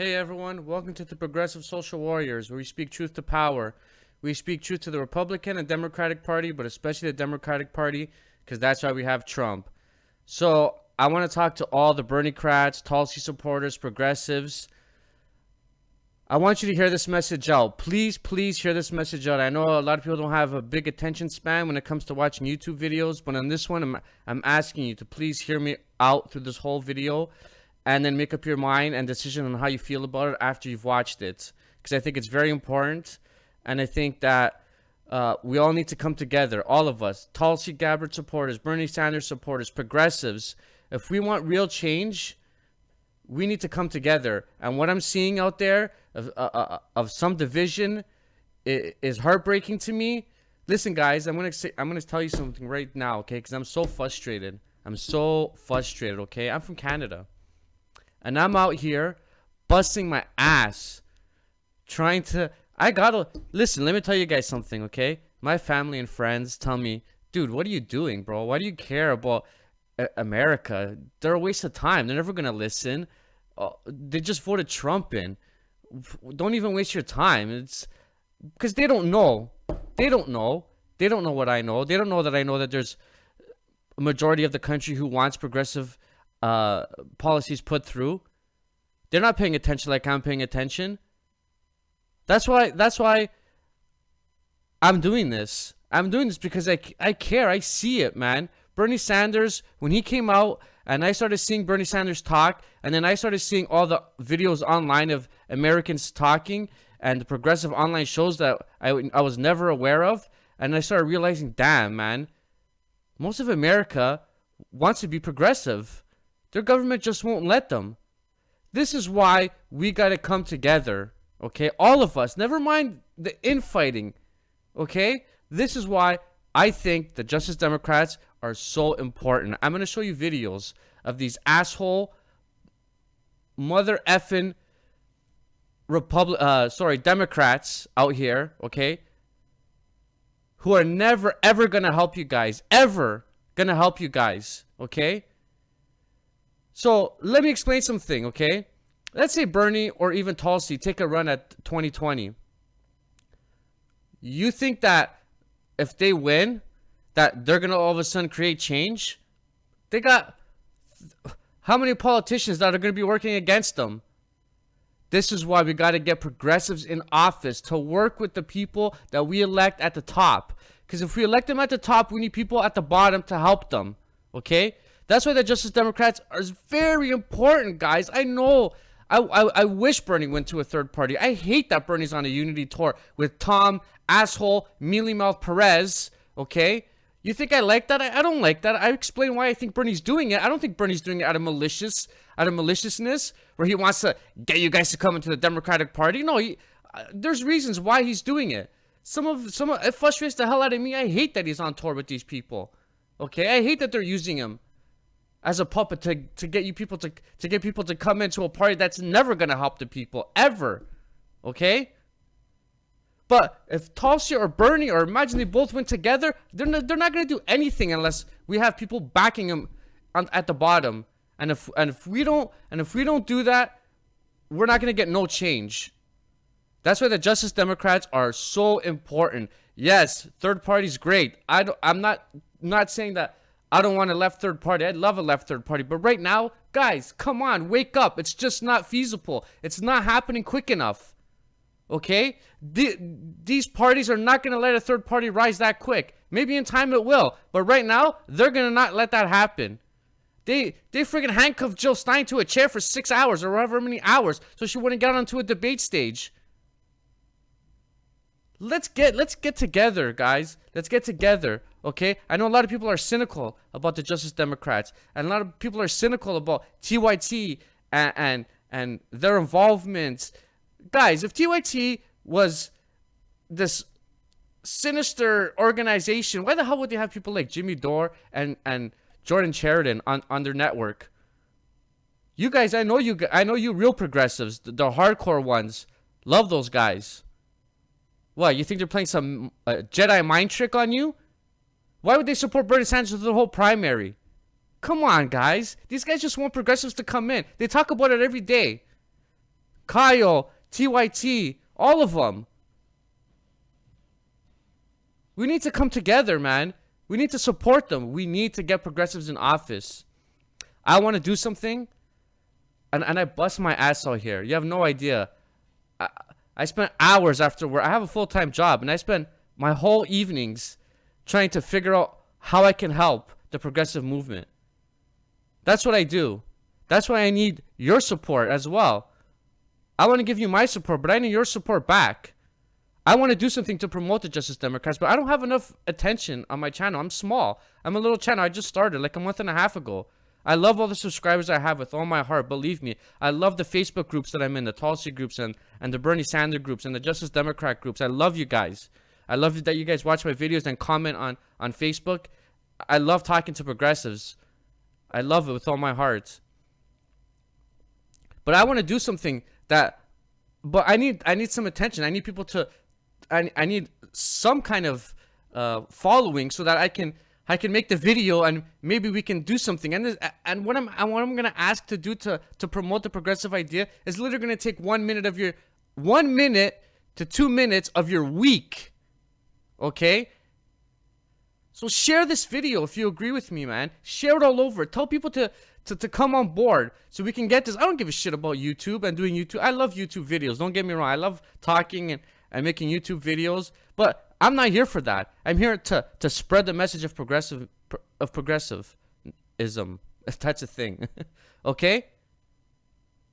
Hey everyone, welcome to the Progressive Social Warriors, where we speak truth to power. We speak truth to the Republican and Democratic Party, but especially the Democratic Party, because that's why we have Trump. So I want to talk to all the Berniecrats, Tulsi supporters, progressives. I want you to hear this message out. Please, please hear this message out. I know a lot of people don't have a big attention span when it comes to watching YouTube videos, but on this one, I'm asking you to please hear me out through this whole video, and then make up your mind and decision on how you feel about it after you've watched it, because I think it's very important, and I think that we all need to come together, all of us, Tulsi Gabbard supporters, Bernie Sanders supporters, progressives. If we want real change, we need to come together. And what I'm seeing out there of some division is heartbreaking to me. Listen, guys, I'm gonna tell you something right now, okay? Because I'm so frustrated. Okay? I'm from Canada. And I'm out here busting my ass trying to... Listen, let me tell you guys something, okay? My family and friends tell me, dude, what are you doing, bro? Why do you care about America? They're a waste of time. They're never going to listen. They just voted Trump in. Don't even waste your time. It's because they don't know. They don't know what I know. They don't know that there's a majority of the country who wants progressive policies put through. They're not paying attention like I'm paying attention. That's why I'm doing this. I'm doing this because I care. I see it, man. Bernie Sanders, when he came out and I started seeing Bernie Sanders talk, and then I started seeing all the videos online of Americans talking and the progressive online shows that I was never aware of, and I started realizing, damn, man, most of America wants to be progressive. Their government just won't let them. This is why we got to come together, okay? All of us, never mind the infighting, okay? This is why I think the Justice Democrats are so important. I'm going to show you videos of these asshole mother effing Democrats out here, okay? Who are never ever going to help you guys. Ever going to help you guys, okay? So let me explain something, okay? Let's say Bernie or even Tulsi take a run at 2020. You think that if they win, that they're going to all of a sudden create change? They got how many politicians that are going to be working against them? This is why we got to get progressives in office to work with the people that we elect at the top. Because if we elect them at the top, we need people at the bottom to help them, okay? That's why the Justice Democrats are very important, guys. I know. I wish Bernie went to a third party. I hate that Bernie's on a unity tour with Tom, asshole, mealy mouth Perez, okay? You think I like that? I don't like that. I explain why I think Bernie's doing it. I don't think Bernie's doing it out of maliciousness, where he wants to get you guys to come into the Democratic Party. No, there's reasons why he's doing it. Some of it frustrates the hell out of me. I hate that he's on tour with these people, okay? I hate that they're using him as a puppet to get you people to get people to come into a party that's never gonna help the people ever, okay? But if Tulsi or Bernie, or imagine they both went together, they're not gonna do anything unless we have people backing them at the bottom. And if we don't do that, we're not gonna get no change. That's why the Justice Democrats are so important. Yes, third party's great. I'm not saying that I don't want a left third party. I'd love a left third party. But right now, guys, come on, wake up. It's just not feasible. It's not happening quick enough. Okay? These parties are not going to let a third party rise that quick. Maybe in time it will. But right now, they're going to not let that happen. They freaking handcuffed Jill Stein to a chair for 6 hours or however many hours so she wouldn't get onto a debate stage. Let's get together, guys. Let's get together, okay? I know a lot of people are cynical about the Justice Democrats, and a lot of people are cynical about TYT and their involvement. Guys, if TYT was this sinister organization, why the hell would they have people like Jimmy Dore and Jordan Sheridan on their network? You guys, I know you real progressives, the hardcore ones, love those guys. What, you think they're playing some Jedi mind trick on you? Why would they support Bernie Sanders through the whole primary? Come on, guys. These guys just want progressives to come in. They talk about it every day. Kyle, TYT, all of them. We need to come together, man. We need to support them. We need to get progressives in office. I want to do something, and I bust my ass out here. You have no idea. I spent hours after work. I have a full-time job, and I spent my whole evenings trying to figure out how I can help the progressive movement. That's what I do. That's why I need your support as well. I want to give you my support, but I need your support back. I want to do something to promote the Justice Democrats, but I don't have enough attention on my channel. I'm small. I'm a little channel. I just started like a month and a half ago. I love all the subscribers I have with all my heart. Believe me. I love the Facebook groups that I'm in, the Tulsi groups and the Bernie Sanders groups and the Justice Democrat groups. I love you guys. I love that you guys watch my videos and comment on Facebook. I love talking to progressives. I love it with all my heart. But I want to do something but I need some attention. I need people to, I need some kind of following so that I can make the video and maybe we can do something. And what I'm gonna ask to do to promote the progressive idea is literally gonna take 1 minute of your 1 minute to 2 minutes of your week. Okay? So share this video if you agree with me, man. Share it all over. Tell people to come on board so we can get this. I don't give a shit about YouTube and doing YouTube. I love YouTube videos. Don't get me wrong. I love talking and making YouTube videos, but I'm not here for that. I'm here to spread the message of progressivism, if that's a thing. Okay?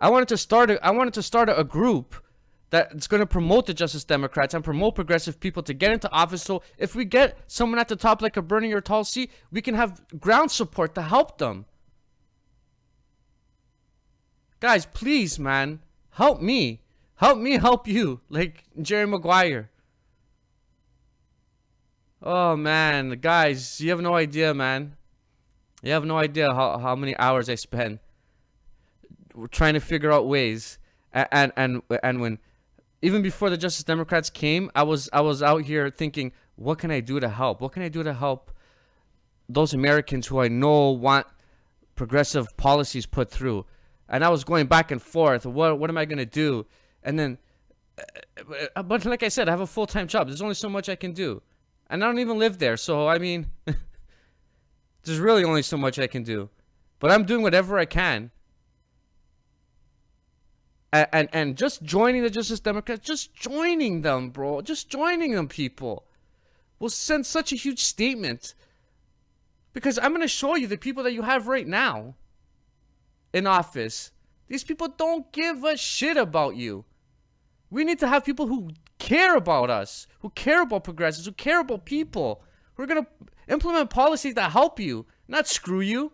I wanted to start a group that's going to promote the Justice Democrats and promote progressive people to get into office. So if we get someone at the top like a Bernie or Tulsi, we can have ground support to help them. Guys, please, man, help me. Help me help you, like Jerry Maguire. Oh, man, guys, you have no idea, man. You have no idea how many hours I spend trying to figure out ways. And when, even before the Justice Democrats came, I was out here thinking, what can I do to help? What can I do to help those Americans who I know want progressive policies put through? And I was going back and forth. What am I going to do? And then, but like I said, I have a full-time job. There's only so much I can do. And I don't even live there. So, I mean, there's really only so much I can do. But I'm doing whatever I can. And just joining the Justice Democrats, just joining them, bro. Just joining them, people, will send such a huge statement. Because I'm going to show you the people that you have right now in office. These people don't give a shit about you. We need to have people who care about us, who care about progressives, who care about people, who are going to implement policies that help you, not screw you.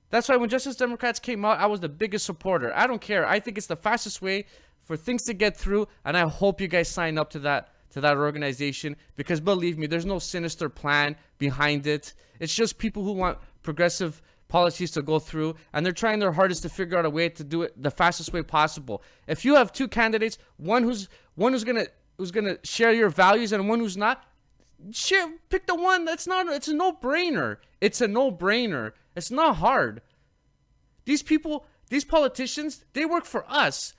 That's why when Justice Democrats came out, I was the biggest supporter. I don't care. I think it's the fastest way for things to get through, and I hope you guys sign up to that organization, because believe me, there's no sinister plan behind it. It's just people who want progressive policies to go through, and they're trying their hardest to figure out a way to do it the fastest way possible. If you have two candidates, one who's gonna share your values and one who's not, pick the one that's not. It's a no-brainer. It's a no-brainer. It's not hard. These people, these politicians, they work for us.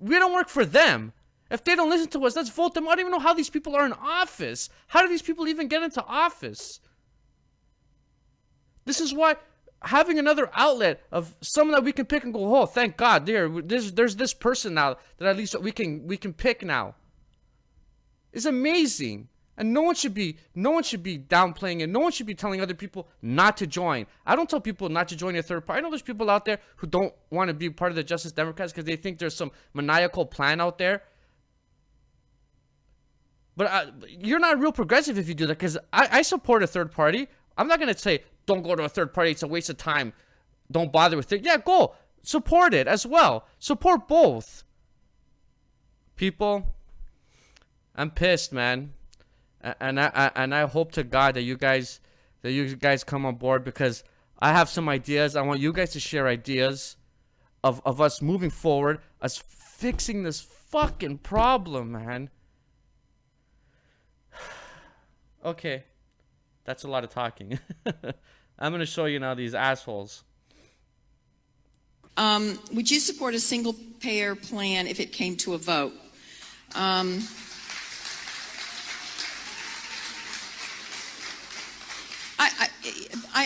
We don't work for them. If they don't listen to us, let's vote them. I don't even know how these people are in office. How do these people even get into office? This is why having another outlet of someone that we can pick and go, oh, thank God, there's this person now that at least we can pick now, is amazing. And no one should be downplaying it. No one should be telling other people not to join. I don't tell people not to join a third party. I know there's people out there who don't want to be part of the Justice Democrats because they think there's some maniacal plan out there. But you're not real progressive if you do that, because I support a third party. I'm not going to say, don't go to a third party. It's a waste of time. Don't bother with it. Yeah, go. Support it as well. Support both. People, I'm pissed, man. And I hope to God that you guys come on board, because I have some ideas. I want you guys to share ideas of us moving forward, us fixing this fucking problem, man. Okay, that's a lot of talking. I'm gonna show you now these assholes. Would you support a single-payer plan if it came to a vote?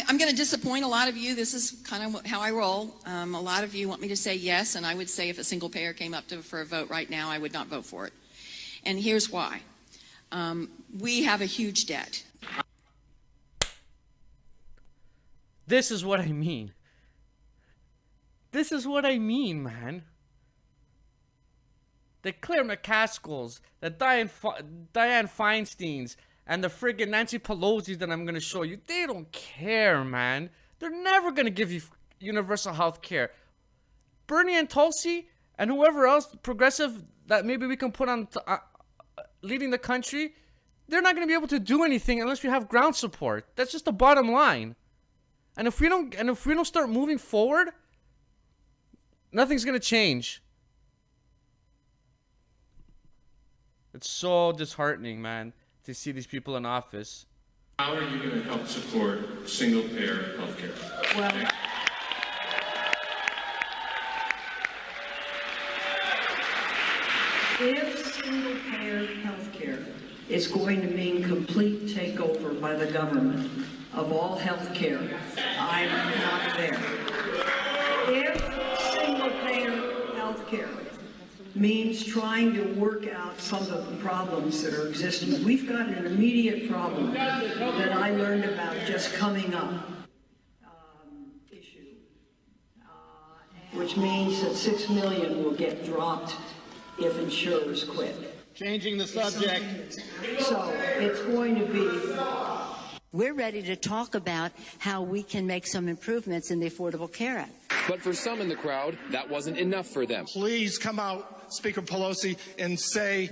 I'm going to disappoint a lot of you. This is kind of how I roll. A lot of you want me to say yes, and I would say if a single payer came up for a vote right now, I would not vote for it. And here's why. We have a huge debt. This is what I mean. This is what I mean, man. The Claire McCaskills, the Dianne Feinsteins, and the friggin' Nancy Pelosi's that I'm gonna show you, they don't care, man. They're never gonna give you universal health care. Bernie and Tulsi and whoever else progressive that maybe we can put on leading the country, they're not gonna be able to do anything unless we have ground support. That's just the bottom line. And if we don't start moving forward, nothing's gonna change. It's so disheartening, man, to see these people in office. How are you going to help support single-payer health care? Well, if single-payer health care is going to mean complete takeover by the government of all health care, I'm not there. If single-payer health care means trying to work out some of the problems that are existing. We've got an immediate problem that I learned about just coming up issue, which means that 6 million will get dropped if insurers quit. Changing the subject. So it's going to be... We're ready to talk about how we can make some improvements in the Affordable Care Act. But for some in the crowd, that wasn't enough for them. Please come out, Speaker Pelosi, and say,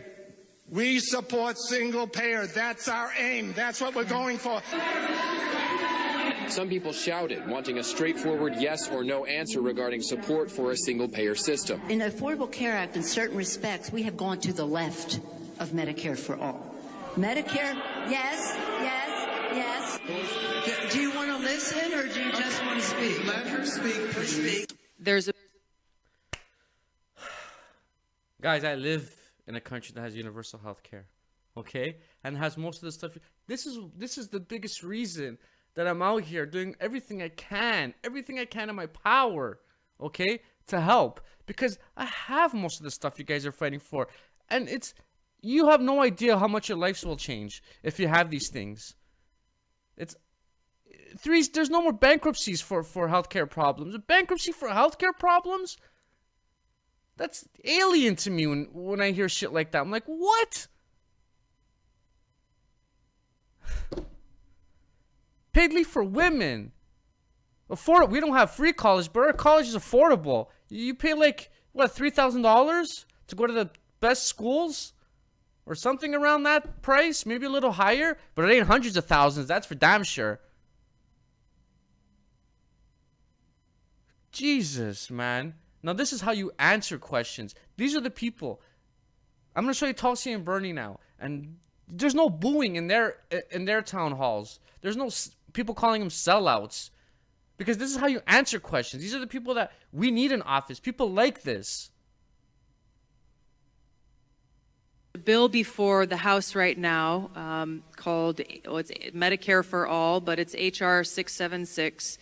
we support single payer. That's our aim. That's what we're going for. Some people shouted, wanting a straightforward yes or no answer regarding support for a single-payer system. In the Affordable Care Act, in certain respects, we have gone to the left of Medicare for all. Medicare, yes, yes, yes. Do you want to listen or do you just want to speak? Let her speak, please. There's a... Guys, I live in a country that has universal health care, okay? And has most of the stuff. This is the biggest reason that I'm out here doing everything I can in my power, okay, to help. Because I have most of the stuff you guys are fighting for. And you have no idea how much your lives will change if you have these things. There's no more bankruptcies for healthcare problems. A bankruptcy for healthcare problems? That's alien to me when I hear shit like that. I'm like, what? Paid leave for women. We don't have free college, but our college is affordable. You pay like, what, $3,000 to go to the best schools? Or something around that price? Maybe a little higher? But it ain't hundreds of thousands. That's for damn sure. Jesus, man. Now, this is how you answer questions. These are the people. I'm going to show you Tulsi and Bernie now. And there's no booing in their town halls. There's no people calling them sellouts. Because this is how you answer questions. These are the people that we need in office. People like this. The bill before the House right now called, it's Medicare for All, but it's H.R. 676.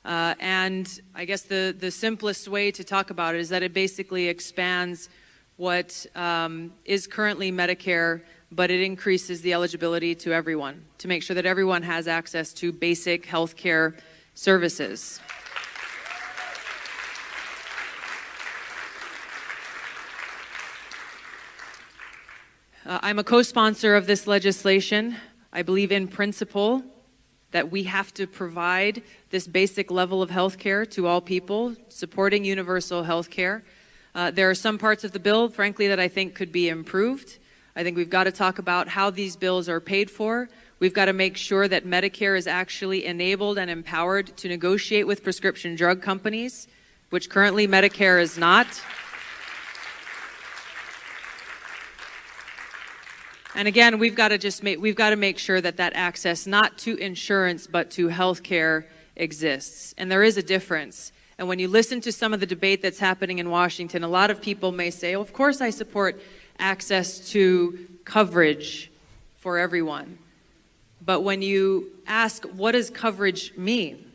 And I guess the simplest way to talk about it is that it basically expands what is currently Medicare, but it increases the eligibility to everyone to make sure that everyone has access to basic health care services. I'm a co-sponsor of this legislation. I believe in principle that we have to provide this basic level of health care to all people, supporting universal health care. There are some parts of the bill, frankly, that I think could be improved. I think we've got to talk about how these bills are paid for. We've got to make sure that Medicare is actually enabled and empowered to negotiate with prescription drug companies, which currently Medicare is not. And again, we've got to make sure that that access not to insurance but to health care exists. And there is a difference. And when you listen to some of the debate that's happening in Washington, a lot of people may say, of course I support access to coverage for everyone. But when you ask, what does coverage mean?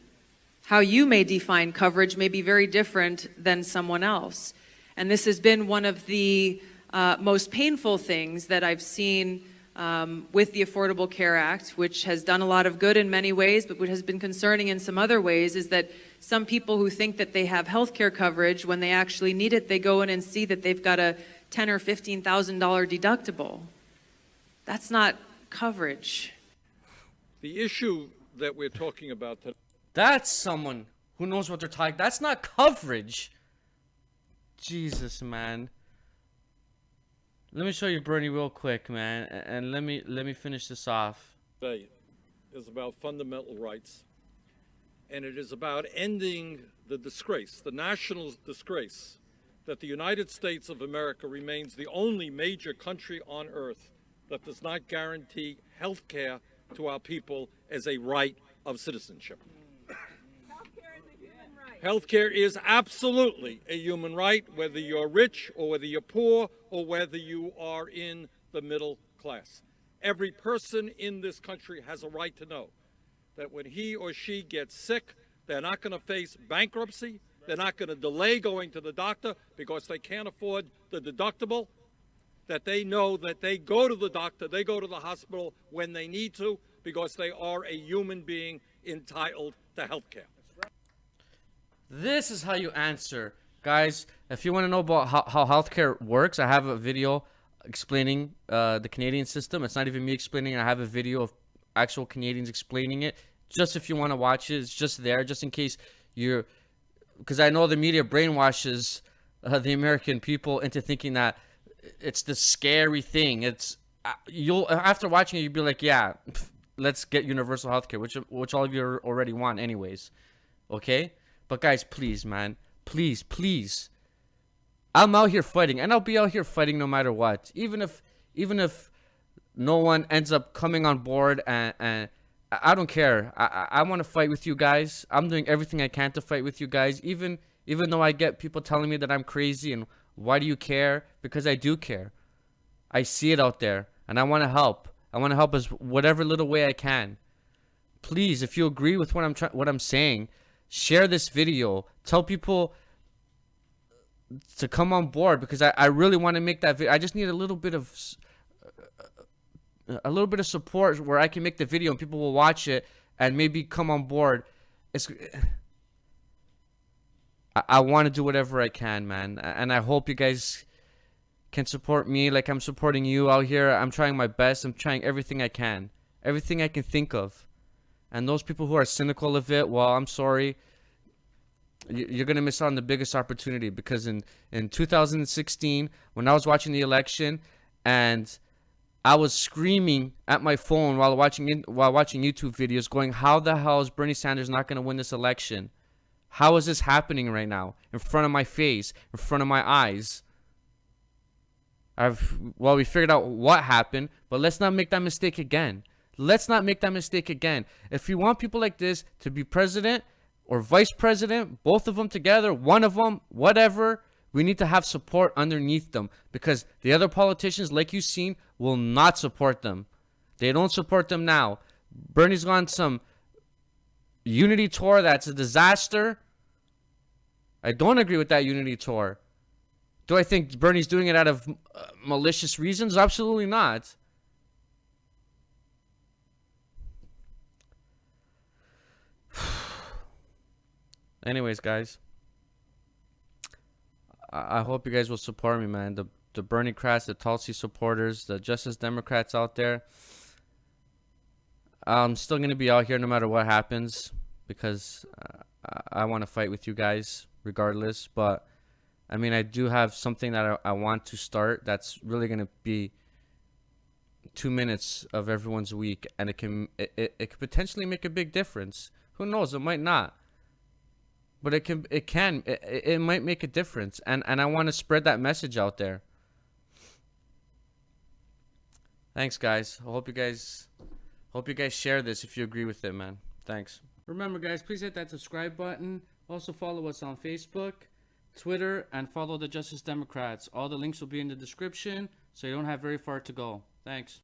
How you may define coverage may be very different than someone else. And this has been one of the most painful things that I've seen with the Affordable Care Act, which has done a lot of good in many ways, but what has been concerning in some other ways is that some people who think that they have health care coverage, when they actually need it, they go in and see that they've got a $10,000 or $15,000 deductible. That's not coverage. The issue that we're talking about today. That's someone who knows what they're talking. That's not coverage. Jesus, man. Let me show you Bernie real quick, man, and let me finish this off. Today is about fundamental rights, and it is about ending the disgrace, the national disgrace, that the United States of America remains the only major country on earth that does not guarantee health care to our people as a right of citizenship. Healthcare is absolutely a human right, whether you're rich or whether you're poor or whether you are in the middle class. Every person in this country has a right to know that when he or she gets sick, they're not going to face bankruptcy. They're not going to delay going to the doctor because they can't afford the deductible. That they know that they go to the doctor, they go to the hospital when they need to because they are a human being entitled to health care. This is how you answer. Guys, if you want to know about how healthcare works, I have a video explaining the Canadian system. It's not even me explaining it. I have a video of actual Canadians explaining it. Just if you want to watch it, it's just there, just in case you're... Because I know the media brainwashes the American people into thinking that it's the scary thing. It's... you'll after watching it, you'll be like, yeah, let's get universal healthcare, which all of you already want anyways. Okay? But guys, please, man, please. I'm out here fighting, and I'll be out here fighting no matter what. Even if no one ends up coming on board, and I don't care. I want to fight with you guys. I'm doing everything I can to fight with you guys. Even though I get people telling me that I'm crazy and why do you care? Because I do care. I see it out there, and I want to help. I want to help as whatever little way I can. Please, if you agree with what I'm saying, share this video. Tell people to come on board because I really want to make that video. I just need a little bit of support where I can make the video and people will watch it and maybe come on board. I want to do whatever I can, man, and I hope you guys can support me like I'm supporting you out here. I'm trying my best. I'm trying everything I can, everything I can think of. And those people who are cynical of it, well, I'm sorry. You're going to miss out on the biggest opportunity because in 2016, when I was watching the election and I was screaming at my phone while watching YouTube videos going, how the hell is Bernie Sanders not going to win this election? How is this happening right now in front of my face, in front of my eyes? We figured out what happened, but let's not make that mistake again. Let's not make that mistake again. If you want people like this to be president or vice president, both of them together, one of them, whatever, we need to have support underneath them because the other politicians, like you've seen, will not support them. They don't support them now. Bernie's gone some unity tour that's a disaster. I don't agree with that unity tour. Do I think Bernie's doing it out of malicious reasons? Absolutely not. Anyways, guys, I hope you guys will support me, man. The Berniecrats, the Tulsi supporters, the Justice Democrats out there. I'm still going to be out here no matter what happens because I want to fight with you guys regardless. But, I mean, I do have something that I want to start that's really going to be 2 minutes of everyone's week. And it could potentially make a big difference. Who knows? It might not. But it might make a difference, and I want to spread that message out there. Thanks, guys. I hope you guys share this if you agree with it, man. Thanks. Remember, guys, please hit that subscribe button. Also follow us on Facebook, Twitter, and follow the Justice Democrats. All the links will be in the description, so you don't have very far to go. Thanks.